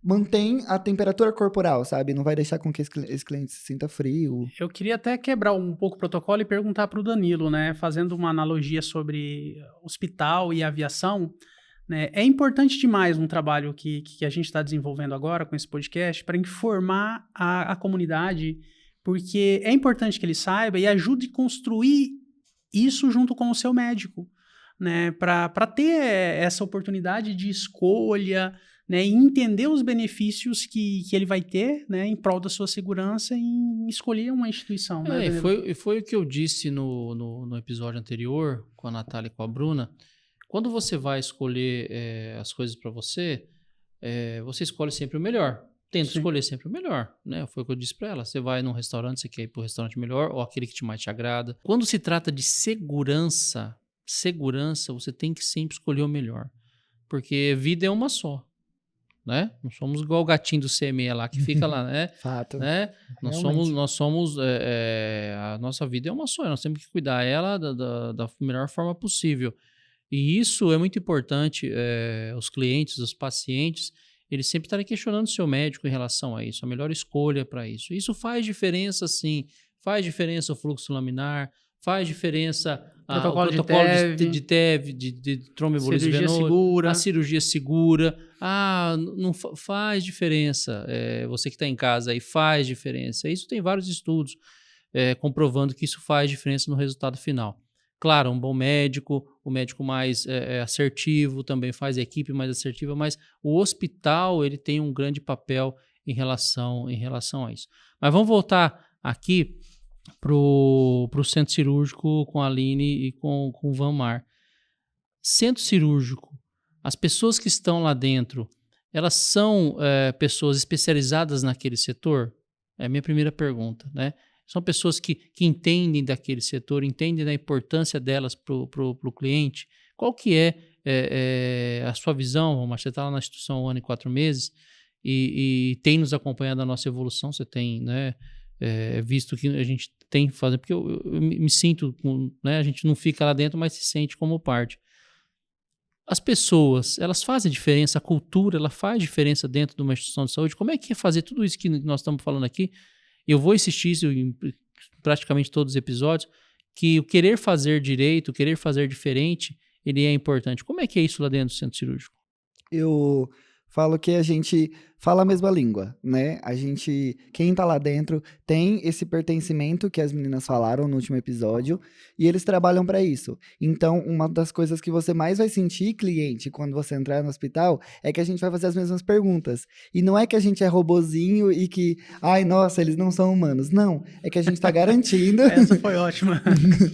S3: mantém a temperatura corporal, sabe? Não vai deixar com que esse cliente se sinta frio.
S2: Eu queria até quebrar um pouco o protocolo e perguntar para o Danilo, né? Fazendo uma analogia sobre hospital e aviação, né? É importante demais um trabalho que a gente está desenvolvendo agora com esse podcast para informar a comunidade, porque é importante que ele saiba e ajude a construir isso junto com o seu médico, né? Para ter essa oportunidade de escolha, né, e entender os benefícios que ele vai ter, né, em prol da sua segurança em escolher uma instituição. Né,
S1: Foi o que eu disse no episódio anterior com a Natália e com a Bruna. Quando você vai escolher as coisas para você, você escolhe sempre o melhor. Tenta
S2: Sim.
S1: escolher sempre o melhor, né? Foi o que eu disse para ela. Você vai num restaurante, você quer ir para o restaurante melhor ou aquele que mais te agrada. Quando se trata de segurança, você tem que sempre escolher o melhor. Porque vida é uma só. Né? Não somos igual o gatinho do CME lá que fica lá, né?
S3: Fato.
S1: Né? Nós somos a nossa vida é uma só, nós temos que cuidar ela da melhor forma possível. E isso é muito importante, os clientes, os pacientes, ele sempre estará questionando o seu médico em relação a isso, a melhor escolha para isso. Isso faz diferença, sim. Faz diferença o fluxo laminar, faz diferença o protocolo de TEV, de tromboembolismo venoso, a cirurgia segura. Não faz diferença. Você que está em casa aí faz diferença. Isso tem vários estudos comprovando que isso faz diferença no resultado final. Claro, um bom médico, o médico mais assertivo também faz, a equipe mais assertiva, mas o hospital ele tem um grande papel em relação a isso. Mas vamos voltar aqui para o centro cirúrgico com a Aline e com o Vanmar. Centro cirúrgico, as pessoas que estão lá dentro, elas são pessoas especializadas naquele setor? É a minha primeira pergunta, né? São pessoas que entendem daquele setor, entendem da importância delas para o cliente. Qual que é a sua visão, Vanmar? Você está lá na instituição há 1 ano e 4 meses e tem nos acompanhado a nossa evolução, você tem, né, visto que a gente tem que fazer, porque eu me sinto, né, a gente não fica lá dentro, mas se sente como parte. As pessoas, elas fazem diferença, a cultura, ela faz diferença dentro de uma instituição de saúde. Como é que é fazer tudo isso que nós estamos falando aqui? Eu vou insistir isso em praticamente todos os episódios, que o querer fazer direito, o querer fazer diferente, ele é importante. Como é que é isso lá dentro do centro cirúrgico?
S3: Eu falo que a gente fala a mesma língua, né? Quem tá lá dentro tem esse pertencimento que as meninas falaram no último episódio e eles trabalham para isso. Então, uma das coisas que você mais vai sentir, cliente, quando você entrar no hospital, é que a gente vai fazer as mesmas perguntas. E não é que a gente é robozinho e que, ai, nossa, eles não são humanos. Não, é que a gente tá garantindo...
S2: Essa foi ótima.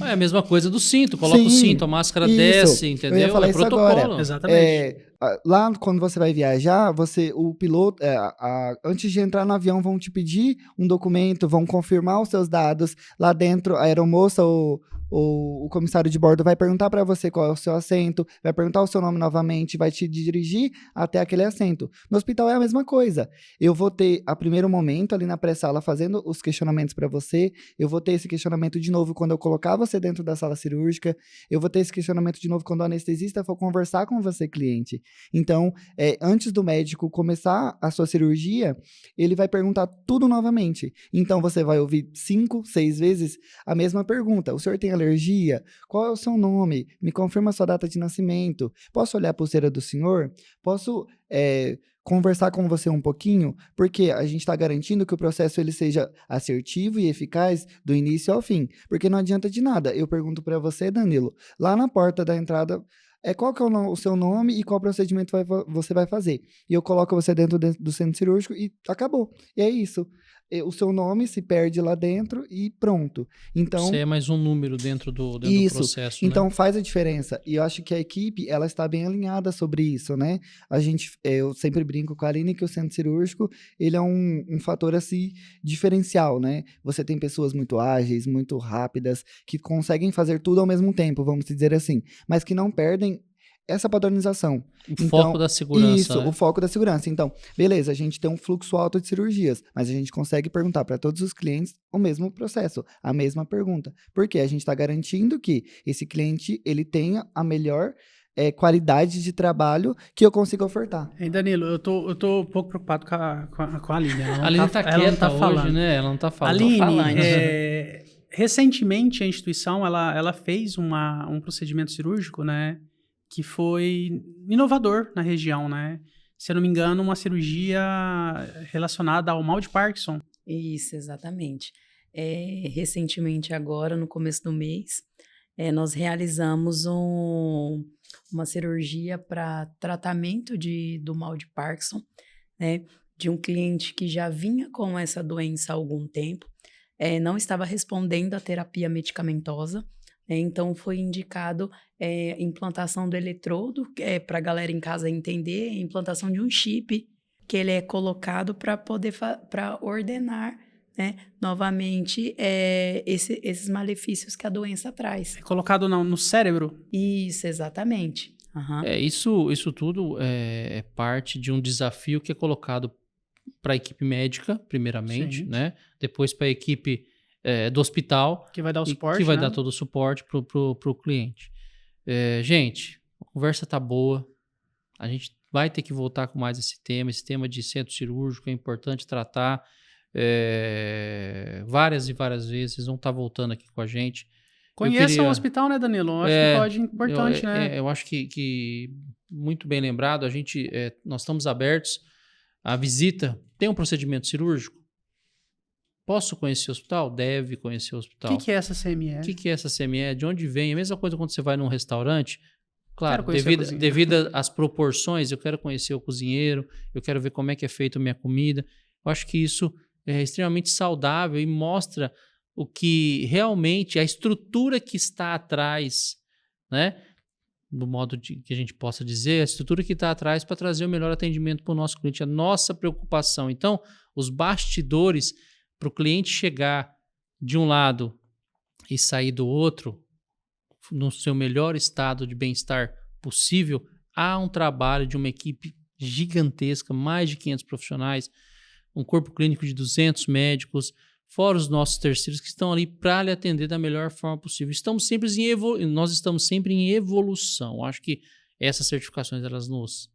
S1: É a mesma coisa do cinto, coloca o cinto, a máscara desce, entendeu?
S3: Eu ia falar isso
S1: protocolo.
S3: Agora.
S2: Exatamente.
S3: Lá, quando você vai viajar, o piloto, antes de entrar no avião, vão te pedir um documento, vão confirmar os seus dados. Lá dentro, a aeromoça ou o comissário de bordo vai perguntar para você qual é o seu assento, vai perguntar o seu nome novamente, vai te dirigir até aquele assento. No hospital é a mesma coisa. Eu vou ter, a primeiro momento, ali na pré-sala, fazendo os questionamentos para você. Eu vou ter esse questionamento de novo quando eu colocar você dentro da sala cirúrgica. Eu vou ter esse questionamento de novo quando o anestesista for conversar com você, cliente. Então, antes do médico começar a sua cirurgia, ele vai perguntar tudo novamente. Então, você vai ouvir 5, 6 vezes a mesma pergunta. O senhor tem alergia? Qual é o seu nome? Me confirma a sua data de nascimento. Posso olhar a pulseira do senhor? Posso conversar com você um pouquinho? Porque a gente está garantindo que o processo ele seja assertivo e eficaz do início ao fim. Porque não adianta de nada. Eu pergunto para você, Danilo, lá na porta da entrada... qual que é o seu nome e qual procedimento você vai fazer. E eu coloco você dentro do centro cirúrgico e acabou. E é isso. O seu nome se perde lá dentro e pronto. Então,
S1: você é mais um número dentro do processo,
S3: então,
S1: né?
S3: faz a diferença. E eu acho que a equipe, ela está bem alinhada sobre isso, né? Eu sempre brinco com a Aline que o centro cirúrgico, ele é um fator, assim, diferencial, né? Você tem pessoas muito ágeis, muito rápidas, que conseguem fazer tudo ao mesmo tempo, vamos dizer assim, mas que não perdem essa padronização.
S1: O foco da segurança.
S3: Isso, o foco da segurança. Então, beleza, a gente tem um fluxo alto de cirurgias, mas a gente consegue perguntar para todos os clientes o mesmo processo, a mesma pergunta. Porque a gente está garantindo que esse cliente, ele tenha a melhor qualidade de trabalho que eu consigo ofertar.
S2: Danilo, eu tô um pouco preocupado com a Aline.
S1: A Aline tá quieta hoje, né? Ela não tá falando.
S2: Aline, recentemente a instituição, ela fez um procedimento cirúrgico, né? Que foi inovador na região, né? Se eu não me engano, uma cirurgia relacionada ao mal de Parkinson.
S4: Isso, exatamente. Recentemente, agora, no começo do mês, nós realizamos uma cirurgia para tratamento do mal de Parkinson, né? De um cliente que já vinha com essa doença há algum tempo, não estava respondendo à terapia medicamentosa. Então, foi indicado implantação do eletrodo, para a galera em casa entender, implantação de um chip, que ele é colocado para poder ordenar, né, novamente esses malefícios que a doença traz.
S2: É colocado no cérebro?
S4: Isso, exatamente. Uhum.
S1: Isso tudo é parte de um desafio que é colocado para a equipe médica, primeiramente,
S2: Sim.
S1: né? Depois para a equipe do hospital.
S2: Que vai dar o suporte,
S1: que vai
S2: né?
S1: dar todo o suporte pro cliente. Gente, a conversa tá boa, A gente vai ter que voltar com mais esse tema de centro cirúrgico, é importante tratar várias e várias vezes, vocês vão estar voltando aqui com a gente.
S2: Conheça o hospital, né, Danilo? Eu acho que pode importante, né?
S1: Eu acho que muito bem lembrado, nós estamos abertos à visita. Tem um procedimento cirúrgico? Posso conhecer o hospital? Deve conhecer o hospital.
S2: O que é essa CME?
S1: O que é essa CME? De onde vem? A mesma coisa quando você vai num restaurante. Claro,
S2: Devido
S1: às proporções, eu quero conhecer o cozinheiro, eu quero ver como é que é feita a minha comida. Eu acho que isso é extremamente saudável e mostra o que realmente, a estrutura que está atrás, né? Do modo que a gente possa dizer, a estrutura que está atrás para trazer o melhor atendimento para o nosso cliente, a nossa preocupação. Então, os bastidores, para o cliente chegar de um lado e sair do outro, no seu melhor estado de bem-estar possível, há um trabalho de uma equipe gigantesca, mais de 500 profissionais, um corpo clínico de 200 médicos, fora os nossos terceiros que estão ali para lhe atender da melhor forma possível. Nós estamos sempre em evolução. Acho que essas certificações elas nos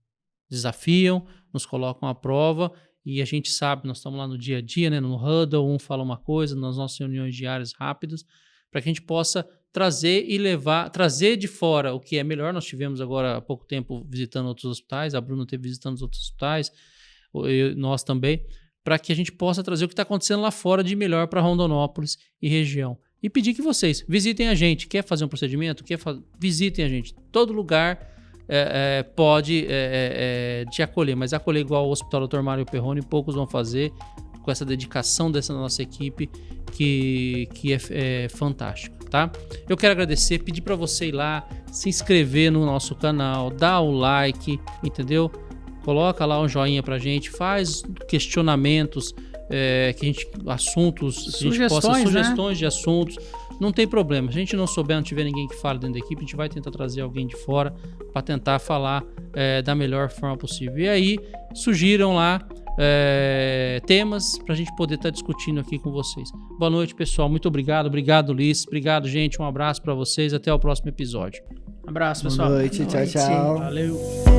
S1: desafiam, nos colocam à prova e a gente sabe, nós estamos lá no dia a dia, né, no huddle, um fala uma coisa, nas nossas reuniões diárias rápidas, para que a gente possa trazer de fora o que é melhor. Nós tivemos agora há pouco tempo visitando outros hospitais, a Bruna esteve visitando os outros hospitais, nós também, para que a gente possa trazer o que está acontecendo lá fora de melhor para Rondonópolis e região. E pedir que vocês visitem a gente. Quer fazer um procedimento? Visitem a gente. Todo lugar pode te acolher, mas acolher igual o Hospital Dr. Mário Perrone, poucos vão fazer com essa dedicação dessa nossa equipe que é fantástico, tá? Eu quero agradecer, pedir para você ir lá, se inscrever no nosso canal, dar o like, entendeu? Coloca lá um joinha pra gente, faz questionamentos, sugestões de assuntos. Não tem problema. Se a gente não souber, não tiver ninguém que fale dentro da equipe, a gente vai tentar trazer alguém de fora para tentar falar da melhor forma possível. E aí, sugiram lá temas pra gente poder estar discutindo aqui com vocês. Boa noite, pessoal. Muito obrigado. Obrigado, Liz. Obrigado, gente. Um abraço para vocês. Até o próximo episódio.
S2: Abraço, pessoal.
S3: Boa noite. Tchau, tchau.
S2: Valeu.